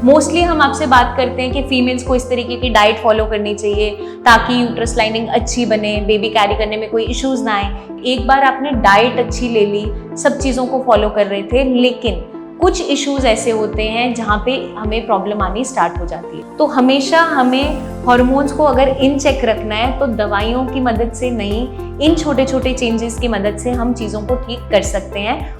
Mostly हम आपसे बात करते हैं कि फीमेल्स को इस तरीके की डाइट फॉलो करनी चाहिए ताकि यूट्रस लाइनिंग अच्छी बने, बेबी कैरी करने में कोई इश्यूज ना आए। एक बार आपने डाइट अच्छी ले ली, सब चीज़ों को फॉलो कर रहे थे, लेकिन कुछ इश्यूज ऐसे होते हैं जहाँ पे हमें प्रॉब्लम आनी स्टार्ट हो जाती है। तो हमेशा हमें हार्मोन्स को अगर इन चेक रखना है तो दवाइयों की मदद से नहीं, इन छोटे छोटे चेंजेस की मदद से हम चीज़ों को ठीक कर सकते हैं।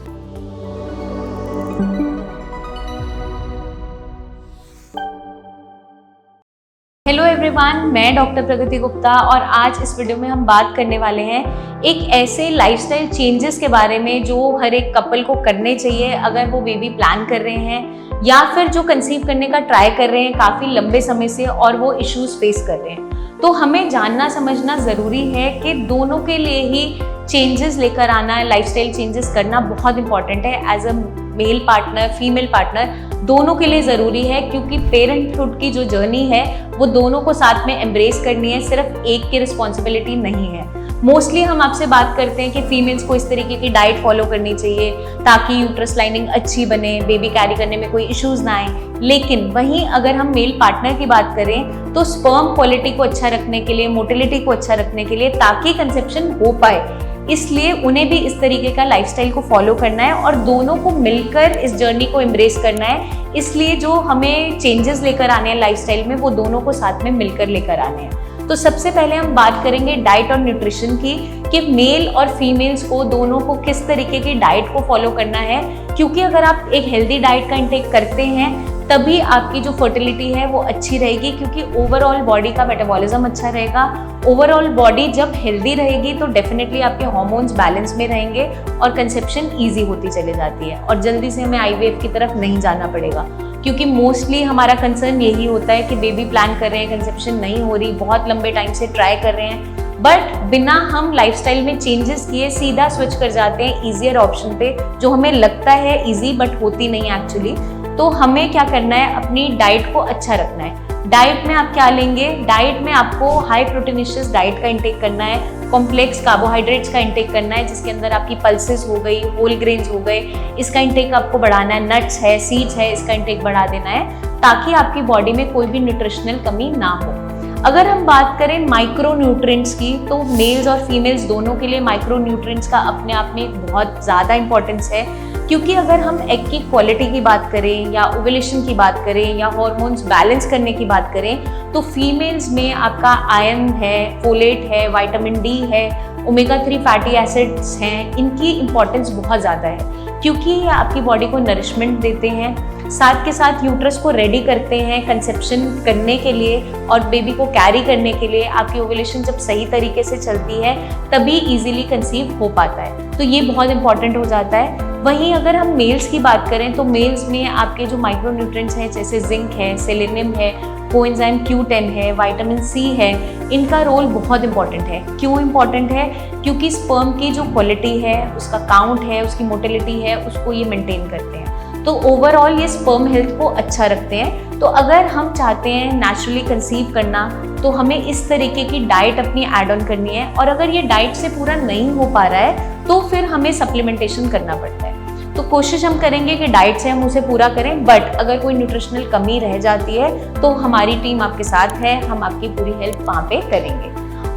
हेलो एवरीवन, मैं डॉक्टर प्रगति गुप्ता और आज इस वीडियो में हम बात करने वाले हैं एक ऐसे लाइफस्टाइल चेंजेस के बारे में जो हर एक कपल को करने चाहिए अगर वो बेबी प्लान कर रहे हैं या फिर जो कंसीव करने का ट्राई कर रहे हैं काफ़ी लंबे समय से और वो इश्यूज फेस कर रहे हैं। तो हमें जानना समझना ज़रूरी है कि दोनों के लिए ही चेंजेस लेकर आना, लाइफस्टाइल चेंजेस करना बहुत इंपॉर्टेंट है। As a male partner, female partner, दोनों के लिए ज़रूरी है क्योंकि पेरेंटहुड की जो जर्नी है वो दोनों को साथ में एम्ब्रेस करनी है, सिर्फ एक की रिस्पॉन्सिबिलिटी नहीं है। मोस्टली हम आपसे बात करते हैं कि फीमेल्स को इस तरीके की डाइट फॉलो करनी चाहिए ताकि यूट्रस लाइनिंग अच्छी बने, बेबी कैरी करने में कोई इश्यूज ना आए। लेकिन वहीं अगर हम मेल पार्टनर की बात करें तो स्पर्म क्वालिटी को अच्छा रखने के लिए, मोटिलिटी को अच्छा रखने के लिए, ताकि कंसेप्शन हो पाए, इसलिए उन्हें भी इस तरीके का लाइफस्टाइल को फॉलो करना है और दोनों को मिलकर इस जर्नी को एम्ब्रेस करना है। इसलिए जो हमें चेंजेस लेकर आने हैं लाइफस्टाइल में वो दोनों को साथ में मिलकर लेकर आने हैं। तो सबसे पहले हम बात करेंगे डाइट और न्यूट्रिशन की कि मेल और फीमेल्स को दोनों को किस तरीके की डाइट को फॉलो करना है, क्योंकि अगर आप एक हेल्दी डाइट का इंटेक करते हैं तभी आपकी जो फर्टिलिटी है वो अच्छी रहेगी, क्योंकि ओवरऑल बॉडी का मेटाबॉलिज्म अच्छा रहेगा। ओवरऑल बॉडी जब हेल्दी रहेगी तो डेफिनेटली आपके हार्मोन्स बैलेंस में रहेंगे और कंसेप्शन ईजी होती चली जाती है और जल्दी से हमें आईवीएफ की तरफ नहीं जाना पड़ेगा, क्योंकि मोस्टली हमारा कंसर्न यही होता है कि बेबी प्लान कर रहे हैं, कंसेप्शन नहीं हो रही, बहुत लंबे टाइम से ट्राई कर रहे हैं, बट बिना हम लाइफस्टाइल में चेंजेस किए सीधा स्विच कर जाते हैं ईजियर ऑप्शन पे, जो हमें लगता है ईजी बट होती नहीं एक्चुअली। तो हमें क्या करना है, अपनी डाइट को अच्छा रखना है। डाइट में आप क्या लेंगे, डाइट में आपको हाई प्रोटीनिशियस डाइट का इंटेक करना है, कॉम्प्लेक्स कार्बोहाइड्रेट्स का इंटेक करना है, जिसके अंदर आपकी पल्सेस हो गई, होल ग्रेन्स हो गए, इसका इंटेक आपको बढ़ाना है, नट्स है, सीड्स है, इसका इंटेक बढ़ा देना है ताकि आपकी बॉडी में कोई भी न्यूट्रिशनल कमी ना हो। अगर हम बात करें माइक्रो न्यूट्रिएंट्स की तो मेल्स और फीमेल्स दोनों के लिए माइक्रो न्यूट्रिएंट्स का अपने आप में बहुत ज़्यादा इंपॉर्टेंस है, क्योंकि अगर हम एग की क्वालिटी की बात करें या ओवुलेशन की बात करें या हार्मोन्स बैलेंस करने की बात करें तो फीमेल्स में आपका आयरन है, फोलेट है, विटामिन डी है, ओमेगा 3 फैटी एसिड्स हैं, इनकी इंपॉर्टेंस बहुत ज़्यादा है क्योंकि ये आपकी बॉडी को नरिशमेंट देते हैं, साथ के साथ यूट्रस को रेडी करते हैं कंसेप्शन करने के लिए और बेबी को कैरी करने के लिए। आपकी ओवुलेशन जब सही तरीके से चलती है तभी इजीली कंसीव हो पाता है, तो ये बहुत इंपॉर्टेंट हो जाता है। वहीं अगर हम मेल्स की बात करें तो मेल्स में आपके जो माइक्रो न्यूट्रिएंट्स हैं जैसे जिंक है, सेलेनियम है, कोएंजाइम Q10 है, विटामिन सी है, इनका रोल बहुत इंपॉर्टेंट है। क्यों इंपॉर्टेंट है, क्योंकि स्पर्म की जो क्वालिटी है, उसका काउंट है, उसकी मोटिलिटी है, उसको ये मेंटेन करते हैं, तो ओवरऑल ये स्पर्म हेल्थ को अच्छा रखते हैं। तो अगर हम चाहते हैं नेचुरली कंसीव करना तो हमें इस तरीके की डाइट अपनी ऐड ऑन करनी है, और अगर ये डाइट से पूरा नहीं हो पा रहा है तो फिर हमें सप्लीमेंटेशन करना पड़ता है। तो कोशिश हम करेंगे कि डाइट से हम उसे पूरा करें, बट अगर कोई न्यूट्रिशनल कमी रह जाती है तो हमारी टीम आपके साथ है, हम आपकी पूरी हेल्प वहाँ पे करेंगे।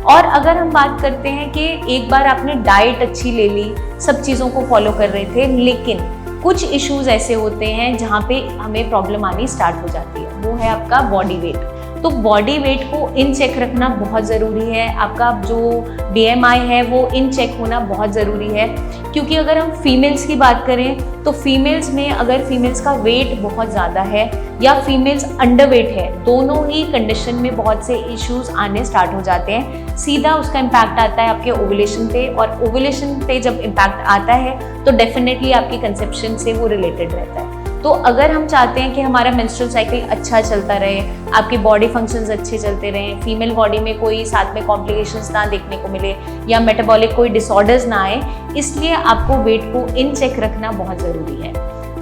और अगर हम बात करते हैं कि एक बार आपने डाइट अच्छी ले ली, सब चीज़ों को फॉलो कर रहे थे, लेकिन कुछ इश्यूज ऐसे होते हैं जहाँ पे हमें प्रॉब्लम आनी स्टार्ट हो जाती है, वो है आपका बॉडी वेट। तो बॉडी वेट को इन चेक रखना बहुत ज़रूरी है, आपका जो BMI है वो इन चेक होना बहुत ज़रूरी है, क्योंकि अगर हम फीमेल्स की बात करें तो फीमेल्स में अगर फीमेल्स का वेट बहुत ज़्यादा है या फीमेल्स अंडरवेट है, दोनों ही कंडीशन में बहुत से इश्यूज आने स्टार्ट हो जाते हैं। सीधा उसका इम्पैक्ट आता है आपके ओवुलेशन पे, और ओवुलेशन पे जब इम्पैक्ट आता है तो डेफिनेटली आपकी कंसेप्शन से वो रिलेटेड रहता है। तो अगर हम चाहते हैं कि हमारा मेंस्ट्रुअल साइकिल अच्छा चलता रहे, आपके बॉडी फंक्शंस अच्छे चलते रहें, फीमेल बॉडी में कोई साथ में कॉम्प्लिकेशंस ना देखने को मिले या मेटाबॉलिक कोई डिसऑर्डर्स ना आए, इसलिए आपको वेट को इन चेक रखना बहुत ज़रूरी है,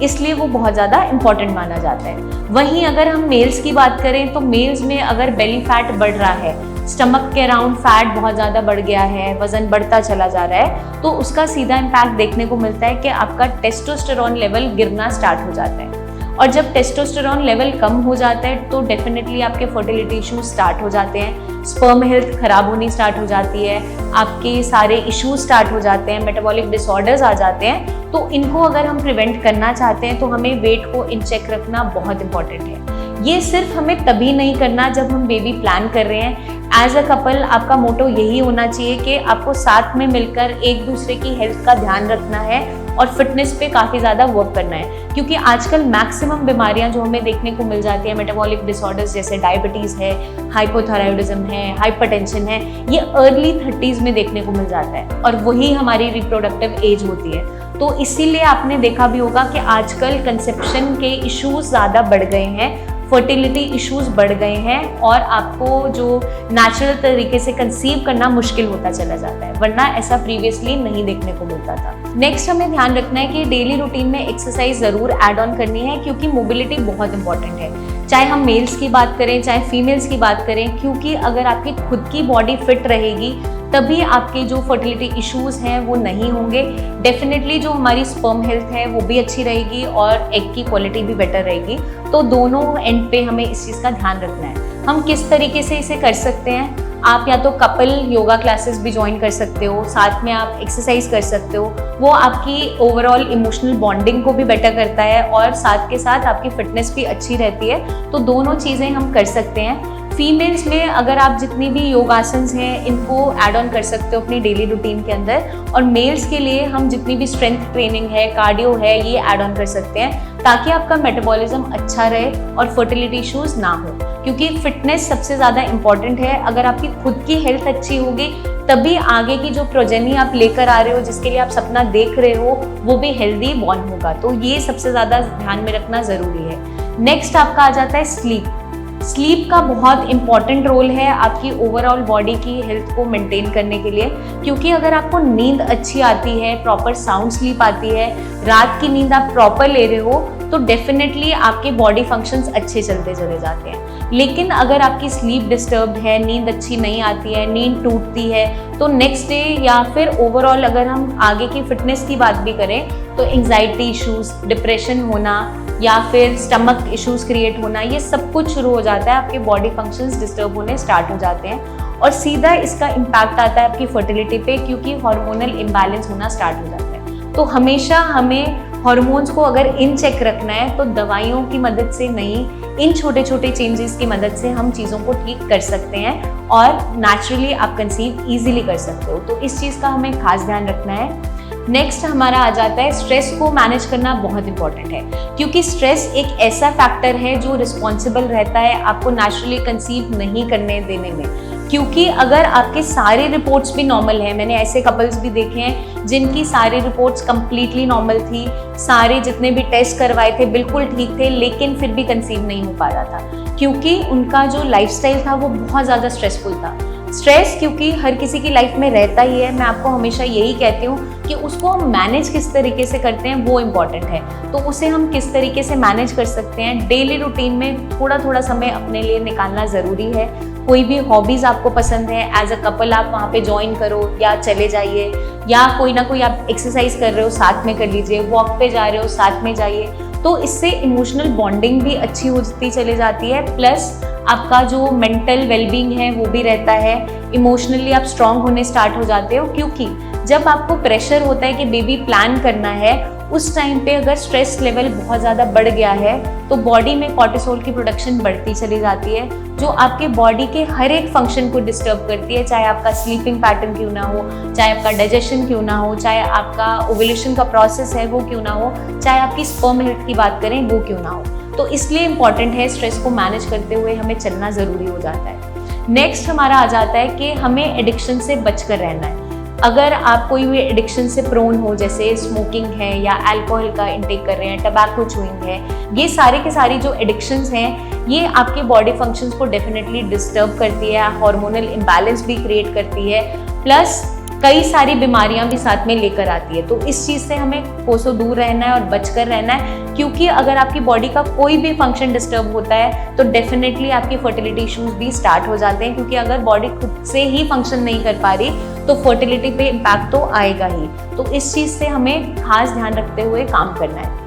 इसलिए वो बहुत ज़्यादा इंपॉर्टेंट माना जाता है। वहीं अगर हम मेल्स की बात करें तो मेल्स में अगर बेली फैट बढ़ रहा है, स्टमक के अराउंड फैट बहुत ज़्यादा बढ़ गया है, वजन बढ़ता चला जा रहा है, तो उसका सीधा इम्पैक्ट देखने को मिलता है कि आपका टेस्टोस्टेरोन लेवल गिरना स्टार्ट हो जाता है। और जब टेस्टोस्टेरोन लेवल कम हो जाता है तो डेफिनेटली आपके फर्टिलिटी इश्यूज स्टार्ट हो जाते हैं, स्पर्म हेल्थ खराब होनी स्टार्ट हो जाती है, आपके सारे इश्यूज स्टार्ट हो जाते हैं, मेटाबॉलिक डिसऑर्डर्स आ जाते हैं। तो इनको अगर हम प्रिवेंट करना चाहते हैं तो हमें वेट को इन चेक रखना बहुत इंपॉर्टेंट है। ये सिर्फ हमें तभी नहीं करना जब हम बेबी प्लान कर रहे हैं। एज अ कपल आपका मोटो यही होना चाहिए कि आपको साथ में मिलकर एक दूसरे की हेल्थ का ध्यान रखना है और फिटनेस पे काफ़ी ज़्यादा वर्क करना है, क्योंकि आजकल मैक्सिमम बीमारियां जो हमें देखने को मिल जाती है, मेटाबॉलिक डिसऑर्डर्स जैसे डायबिटीज़ है, हाइपोथायराइडिज्म है, हाइपरटेंशन है, ये अर्ली 30s में देखने को मिल जाता है और वही हमारी रिप्रोडक्टिव एज होती है। तो इसीलिए आपने देखा भी होगा कि आजकल कंसेप्शन के इश्यूज ज़्यादा बढ़ गए हैं, फर्टिलिटी इश्यूज बढ़ गए हैं और आपको जो नेचुरल तरीके से कंसीव करना मुश्किल होता चला जाता है, वरना ऐसा प्रीवियसली नहीं देखने को मिलता था। नेक्स्ट हमें ध्यान रखना है कि डेली रूटीन में एक्सरसाइज ज़रूर ऐड ऑन करनी है, क्योंकि मोबिलिटी बहुत इंपॉर्टेंट है, चाहे हम मेल्स की बात करें चाहे फीमेल्स की बात करें, क्योंकि अगर आपकी खुद की बॉडी फिट रहेगी तभी आपके जो फर्टिलिटी इश्यूज हैं वो नहीं होंगे। डेफिनेटली जो हमारी स्पर्म हेल्थ है वो भी अच्छी रहेगी और एग की क्वालिटी भी बेटर रहेगी। तो दोनों एंड पे हमें इस चीज़ का ध्यान रखना है। हम किस तरीके से इसे कर सकते हैं, आप या तो कपल योगा क्लासेस भी ज्वाइन कर सकते हो, साथ में आप एक्सरसाइज कर सकते हो, वो आपकी ओवरऑल इमोशनल बॉन्डिंग को भी बेटर करता है और साथ के साथ आपकी फिटनेस भी अच्छी रहती है। तो दोनों चीज़ें हम कर सकते हैं। फीमेल्स में अगर आप जितनी भी योगासन्स हैं इनको ऐड ऑन कर सकते हो अपनी डेली रूटीन के अंदर, और मेल्स के लिए हम जितनी भी स्ट्रेंथ ट्रेनिंग है, कार्डियो है, ये ऐड ऑन कर सकते हैं ताकि आपका मेटाबॉलिज्म अच्छा रहे और फर्टिलिटी इश्यूज ना हो, क्योंकि फिटनेस सबसे ज़्यादा इंपॉर्टेंट है। अगर आपकी खुद की हेल्थ अच्छी होगी तभी आगे की जो प्रोजेनी आप लेकर आ रहे हो, जिसके लिए आप सपना देख रहे हो, वो भी हेल्दी बॉर्न होगा। तो ये सबसे ज़्यादा ध्यान में रखना ज़रूरी है। नेक्स्ट आपका आ जाता है स्लीप। स्लीप का बहुत इंपॉर्टेंट रोल है आपकी ओवरऑल बॉडी की हेल्थ को मेंटेन करने के लिए, क्योंकि अगर आपको नींद अच्छी आती है, प्रॉपर साउंड स्लीप आती है, रात की नींद आप प्रॉपर ले रहे हो, तो डेफिनेटली आपके बॉडी फंक्शंस अच्छे चलते चले जाते हैं। लेकिन अगर आपकी स्लीप डिस्टर्ब्ड है, नींद अच्छी नहीं आती है, नींद टूटती है, तो नेक्स्ट डे या फिर ओवरऑल अगर हम आगे की फिटनेस की बात भी करें तो एंग्जाइटी इश्यूज, डिप्रेशन होना या फिर स्टमक इश्यूज क्रिएट होना, ये सब कुछ शुरू हो जाता है, आपके बॉडी फंक्शंस डिस्टर्ब होने स्टार्ट हो जाते हैं और सीधा इसका इम्पैक्ट आता है आपकी फर्टिलिटी पे, क्योंकि हार्मोनल इम्बैलेंस होना स्टार्ट हो जाता है। तो हमेशा हमें हार्मोन्स को अगर इन चेक रखना है तो दवाइयों की मदद से नहीं, इन छोटे छोटे चेंजेस की मदद से हम चीज़ों को ठीक कर सकते हैं और नेचुरली आप कंसीव ईजिली कर सकते हो। तो इस चीज़ का हमें खास ध्यान रखना है। नेक्स्ट हमारा आ जाता है स्ट्रेस को मैनेज करना बहुत इंपॉर्टेंट है, क्योंकि स्ट्रेस एक ऐसा फैक्टर है जो रिस्पॉन्सिबल रहता है आपको नेचुरली कंसीव नहीं करने देने में। क्योंकि अगर आपके सारे रिपोर्ट्स भी नॉर्मल हैं, मैंने ऐसे कपल्स भी देखे हैं जिनकी सारी रिपोर्ट्स कंप्लीटली नॉर्मल थी, सारे जितने भी टेस्ट करवाए थे बिल्कुल ठीक थे, लेकिन फिर भी कंसीव नहीं हो पा रहा था, क्योंकि उनका जो लाइफस्टाइल था वो बहुत ज़्यादा स्ट्रेसफुल था। स्ट्रेस क्योंकि हर किसी की लाइफ में रहता ही है, मैं आपको हमेशा यही कहती हूँ कि उसको हम मैनेज किस तरीके से करते हैं वो इम्पॉर्टेंट है। तो उसे हम किस तरीके से मैनेज कर सकते हैं, डेली रूटीन में थोड़ा थोड़ा समय अपने लिए निकालना ज़रूरी है। कोई भी हॉबीज़ आपको पसंद है, एज अ कपल आप वहाँ पे ज्वाइन करो या चले जाइए, या कोई ना कोई आप एक्सरसाइज कर रहे हो साथ में कर लीजिए, वॉक पे जा रहे हो साथ में जाइए। तो इससे इमोशनल बॉन्डिंग भी अच्छी होती चली जाती है, प्लस आपका जो मेंटल वेलबींग है वो भी रहता है, इमोशनली आप स्ट्रांग होने स्टार्ट हो जाते हो। क्योंकि जब आपको प्रेशर होता है कि बेबी प्लान करना है, उस टाइम पे अगर स्ट्रेस लेवल बहुत ज़्यादा बढ़ गया है तो बॉडी में कॉर्टिसोल की प्रोडक्शन बढ़ती चली जाती है, जो आपके बॉडी के हर एक फंक्शन को डिस्टर्ब करती है, चाहे आपका स्लीपिंग पैटर्न क्यों ना हो, चाहे आपका डाइजेशन क्यों ना हो, चाहे आपका ओव्यूलेशन का प्रोसेस है वो क्यों ना हो, चाहे आपकी स्पर्म हेल्थ की बात करें वो क्यों ना हो। तो इसलिए इम्पॉर्टेंट है स्ट्रेस को मैनेज करते हुए हमें चलना ज़रूरी हो जाता है। नेक्स्ट हमारा आ जाता है कि हमें एडिक्शन से बचकर रहना है। अगर आप कोई भी एडिक्शन से प्रोन हो, जैसे स्मोकिंग है या अल्कोहल का इंटेक कर रहे हैं, टबैको चूइंग है, ये सारे के सारी जो एडिक्शंस हैं ये आपके बॉडी फंक्शंस को डेफिनेटली डिस्टर्ब करती है, हार्मोनल इम्बैलेंस भी क्रिएट करती है, प्लस कई सारी बीमारियां भी साथ में लेकर आती है। तो इस चीज़ से हमें कोसों दूर रहना है और बचकर रहना है, क्योंकि अगर आपकी बॉडी का कोई भी फंक्शन डिस्टर्ब होता है तो डेफिनेटली आपकी फर्टिलिटी इश्यूज भी स्टार्ट हो जाते हैं, क्योंकि अगर बॉडी खुद से ही फंक्शन नहीं कर पा रही तो फर्टिलिटी पे इम्पैक्ट तो आएगा ही। तो इस चीज़ से हमें खास ध्यान रखते हुए काम करना है।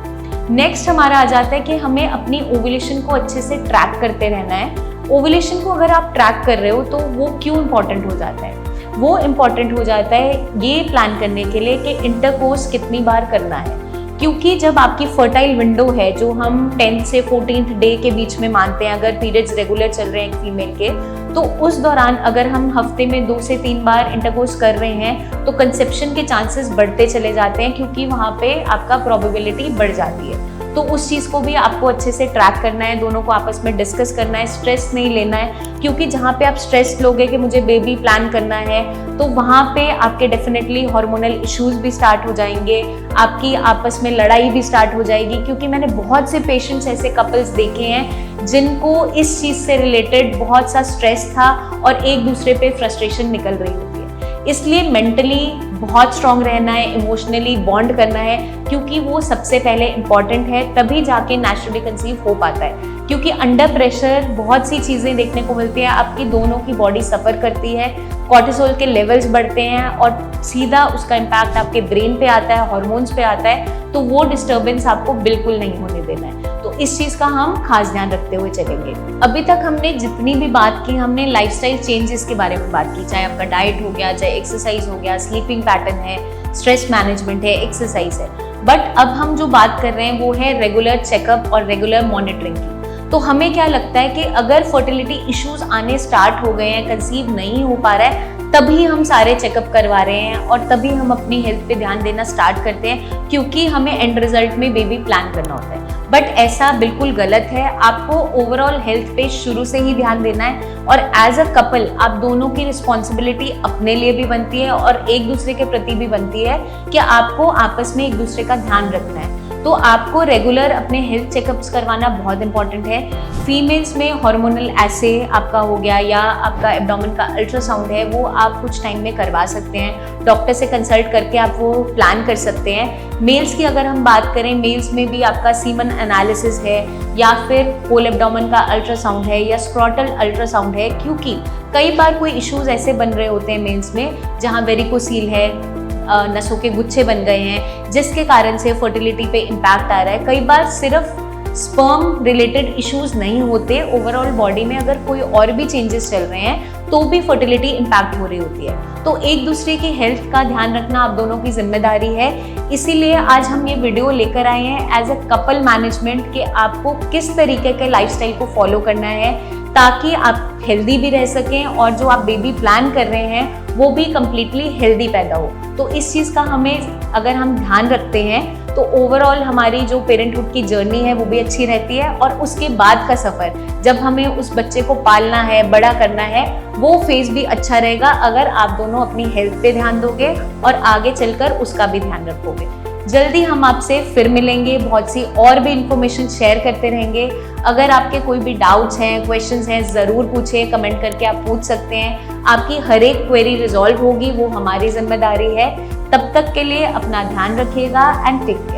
नेक्स्ट हमारा आ जाता है कि हमें अपनी ओव्यूलेशन को अच्छे से ट्रैक करते रहना है। ओव्यूलेशन को अगर आप ट्रैक कर रहे हो तो वो क्यों इम्पॉर्टेंट हो जाता है? वो इम्पॉर्टेंट हो जाता है ये प्लान करने के लिए कि इंटरकोर्स कितनी बार करना है, क्योंकि जब आपकी फर्टाइल विंडो है जो हम 10th से 14th डे के बीच में मानते हैं, अगर पीरियड्स रेगुलर चल रहे हैं एक फीमेल के, तो उस दौरान अगर हम हफ्ते में 2 से 3 बार इंटरकोर्स कर रहे हैं तो कंसेप्शन के चांसेस बढ़ते चले जाते हैं, क्योंकि वहाँ पे आपका प्रोबेबिलिटी बढ़ जाती है। तो उस चीज़ को भी आपको अच्छे से ट्रैक करना है, दोनों को आपस में डिस्कस करना है, स्ट्रेस नहीं लेना है, क्योंकि जहाँ पे आप स्ट्रेस लोगे कि मुझे बेबी प्लान करना है तो वहाँ पे आपके डेफिनेटली हार्मोनल इश्यूज भी स्टार्ट हो जाएंगे, आपकी आपस में लड़ाई भी स्टार्ट हो जाएगी। क्योंकि मैंने बहुत से पेशेंट्स ऐसे कपल्स देखे हैं जिनको इस चीज़ से रिलेटेड बहुत सा स्ट्रेस था और एक दूसरे पे फ्रस्ट्रेशन निकल रही होती है। इसलिए मेंटली बहुत स्ट्रांग रहना है, इमोशनली बॉन्ड करना है, क्योंकि वो सबसे पहले इम्पॉर्टेंट है, तभी जाके नेचुरली कंसीव हो पाता है। क्योंकि अंडर प्रेशर बहुत सी चीज़ें देखने को मिलती है, आपकी दोनों की बॉडी सफ़र करती है, कॉर्टिसोल के लेवल्स बढ़ते हैं और सीधा उसका इम्पैक्ट आपके ब्रेन पे आता है, हार्मोन्स पे आता है, तो वो डिस्टर्बेंस आपको बिल्कुल नहीं होने देना है। तो इस चीज़ का हम खास ध्यान रखते हुए चलेंगे। अभी तक हमने जितनी भी बात की, हमने लाइफस्टाइल चेंजेस के बारे में बात की, चाहे आपका डाइट हो गया, चाहे एक्सरसाइज हो गया, स्लीपिंग पैटर्न है, स्ट्रेस मैनेजमेंट है, एक्सरसाइज है। बट अब हम जो बात कर रहे हैं वो है रेगुलर चेकअप और रेगुलर मॉनिटरिंग की। तो हमें क्या लगता है कि अगर फर्टिलिटी इश्यूज आने स्टार्ट हो गए हैं, कंसीव नहीं हो पा रहा है, तभी हम सारे चेकअप करवा रहे हैं और तभी हम अपनी हेल्थ पे ध्यान देना स्टार्ट करते हैं, क्योंकि हमें एंड रिजल्ट में बेबी प्लान करना होता है। बट ऐसा बिल्कुल गलत है। आपको ओवरऑल हेल्थ पे शुरू से ही ध्यान देना है और एज अ कपल आप दोनों की रिस्पॉन्सिबिलिटी अपने लिए भी बनती है और एक दूसरे के प्रति भी बनती है कि आपको आपस में एक दूसरे का ध्यान रखना है। तो आपको रेगुलर अपने हेल्थ चेकअप्स करवाना बहुत इंपॉर्टेंट है। फीमेल्स में हार्मोनल एसे आपका हो गया या आपका एब्डोमेन का अल्ट्रासाउंड है, वो आप कुछ टाइम में करवा सकते हैं, डॉक्टर से कंसल्ट करके आप वो प्लान कर सकते हैं। मेल्स की अगर हम बात करें, मेल्स में भी आपका सीमन एनालिसिस है या फिर होल एब्डोमेन का अल्ट्रासाउंड है या स्क्रॉटल अल्ट्रासाउंड है, क्योंकि कई बार कोई इश्यूज ऐसे बन रहे होते हैं मेल्स में जहाँ वेरिकोसील है, नसों के गुच्छे बन गए हैं, जिसके कारण से फर्टिलिटी पे इम्पैक्ट आ रहा है। कई बार सिर्फ स्पर्म रिलेटेड इश्यूज नहीं होते, ओवरऑल बॉडी में अगर कोई और भी चेंजेस चल रहे हैं तो भी फर्टिलिटी इम्पैक्ट हो रही होती है। तो एक दूसरे की हेल्थ का ध्यान रखना आप दोनों की जिम्मेदारी है। इसीलिए आज हम ये वीडियो लेकर आए हैं एज अ कपल मैनेजमेंट, कि आपको किस तरीके के लाइफस्टाइल को फॉलो करना है ताकि आप हेल्दी भी रह सकें और जो आप बेबी प्लान कर रहे हैं वो भी कम्प्लीटली हेल्दी पैदा हो। तो इस चीज़ का हमें अगर हम ध्यान रखते हैं तो ओवरऑल हमारी जो पेरेंटहुड की जर्नी है वो भी अच्छी रहती है और उसके बाद का सफ़र, जब हमें उस बच्चे को पालना है, बड़ा करना है, वो फेज भी अच्छा रहेगा अगर आप दोनों अपनी हेल्थ पे ध्यान दोगे और आगे चलकर उसका भी ध्यान रखोगे। जल्दी हम आपसे फिर मिलेंगे, बहुत सी और भी इंफॉर्मेशन शेयर करते रहेंगे। अगर आपके कोई भी डाउट्स हैं, क्वेश्चंस हैं, ज़रूर पूछें, कमेंट करके आप पूछ सकते हैं। आपकी हर एक क्वेरी रिजॉल्व होगी, वो हमारी जिम्मेदारी है। तब तक के लिए अपना ध्यान रखिएगा एंड टेक केयर।